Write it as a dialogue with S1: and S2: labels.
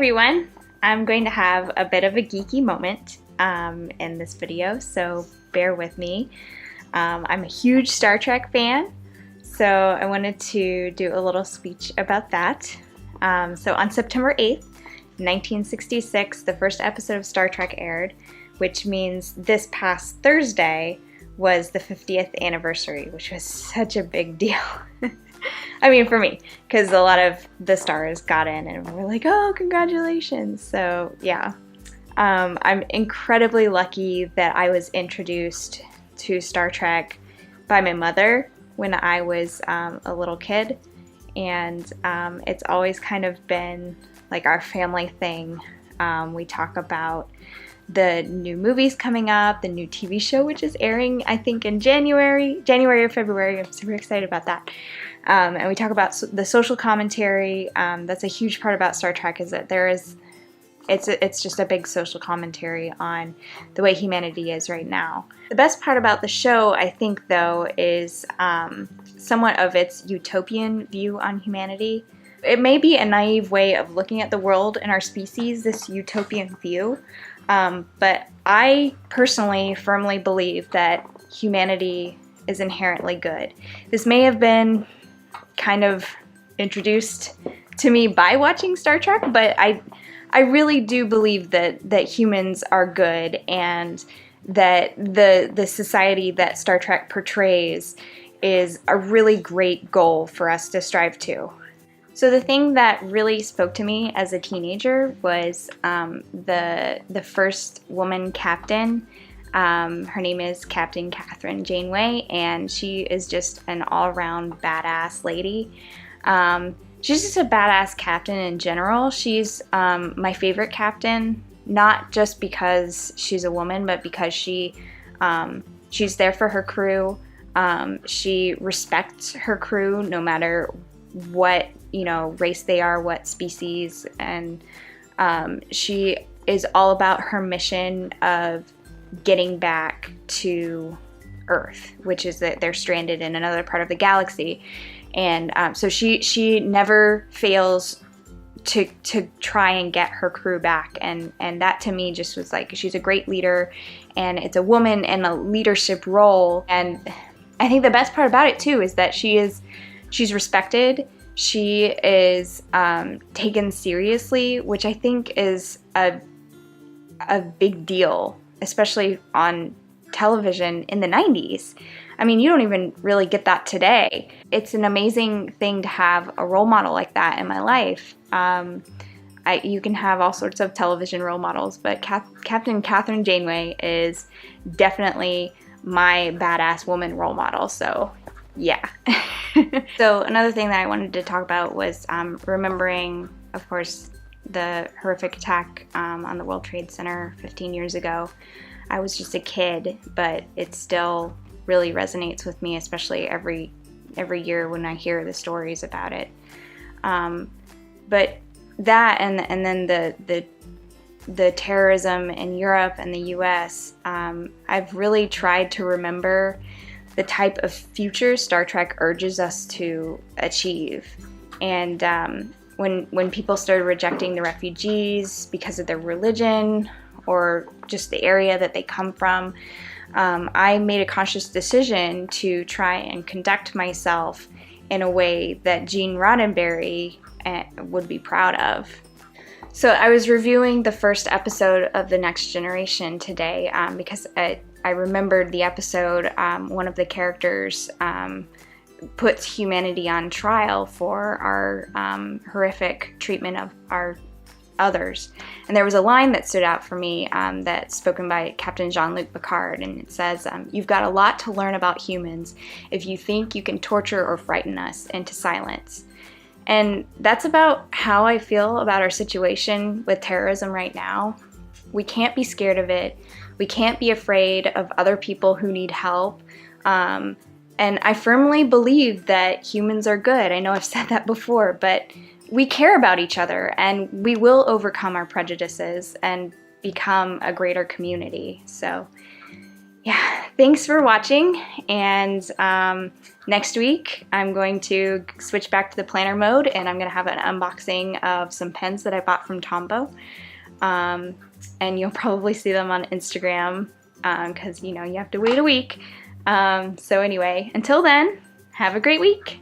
S1: everyone! I'm going to have a bit of a geeky moment in this video, so bear with me. I'm a huge Star Trek fan, so I wanted to do a little speech about that. So on September 8th, 1966, the first episode of Star Trek aired, which means this past Thursday was the 50th anniversary, which was such a big deal. I mean, for me, because a lot of the stars got in and we're like, oh, congratulations. So yeah, I'm incredibly lucky that I was introduced to Star Trek by my mother when I was a little kid. And it's always kind of been like our family thing. We talk about the new movies coming up, the new TV show, which is airing, I think, in January or February. I'm super excited about that. And we talk about the social commentary. That's a huge part about Star Trek, is that it's just a big social commentary on the way humanity is right now. The best part about the show, I think, though, is somewhat of its utopian view on humanity. It may be a naive way of looking at the world and our species, this utopian view, but I personally firmly believe that humanity is inherently good. This may have been kind of introduced to me by watching Star Trek, but I really do believe that humans are good, and that the society that Star Trek portrays is a really great goal for us to strive to. So the thing that really spoke to me as a teenager was the first woman captain. Her name is Captain Kathryn Janeway, and she is just an all-around badass lady. She's just a badass captain in general. She's my favorite captain, not just because she's a woman, but because she's there for her crew. She respects her crew no matter what, race they are, what species, and she is all about her mission of getting back to Earth, which is that they're stranded in another part of the galaxy. And so she never fails to try and get her crew back, and that to me just was like, she's a great leader, and it's a woman in a leadership role. And I think the best part about it too is that she's respected. She is taken seriously, which I think is a big deal, especially on television in the 90s. I mean, you don't even really get that today. It's an amazing thing to have a role model like that in my life. You can have all sorts of television role models, but Captain Kathryn Janeway is definitely my badass woman role model, so yeah. So another thing that I wanted to talk about was remembering, of course, the horrific attack on the World Trade Center 15 years ago. I was just a kid, but it still really resonates with me, especially every year when I hear the stories about it. But that and then the terrorism in Europe and the US, I've really tried to remember the type of future Star Trek urges us to achieve. And when people started rejecting the refugees because of their religion or just the area that they come from, I made a conscious decision to try and conduct myself in a way that Gene Roddenberry would be proud of. So I was reviewing the first episode of The Next Generation today because I remembered the episode. One of the characters puts humanity on trial for our horrific treatment of our others. And there was a line that stood out for me that's spoken by Captain Jean-Luc Picard, and it says, "You've got a lot to learn about humans if you think you can torture or frighten us into silence." And that's about how I feel about our situation with terrorism right now. We can't be scared of it. We can't be afraid of other people who need help. And I firmly believe that humans are good. I know I've said that before, but we care about each other, and we will overcome our prejudices and become a greater community. So yeah, thanks for watching, and Next week, I'm going to switch back to the planner mode, and I'm going to have an unboxing of some pens that I bought from Tombow. And you'll probably see them on Instagram because, you know, you have to wait a week. So anyway, until then, have a great week.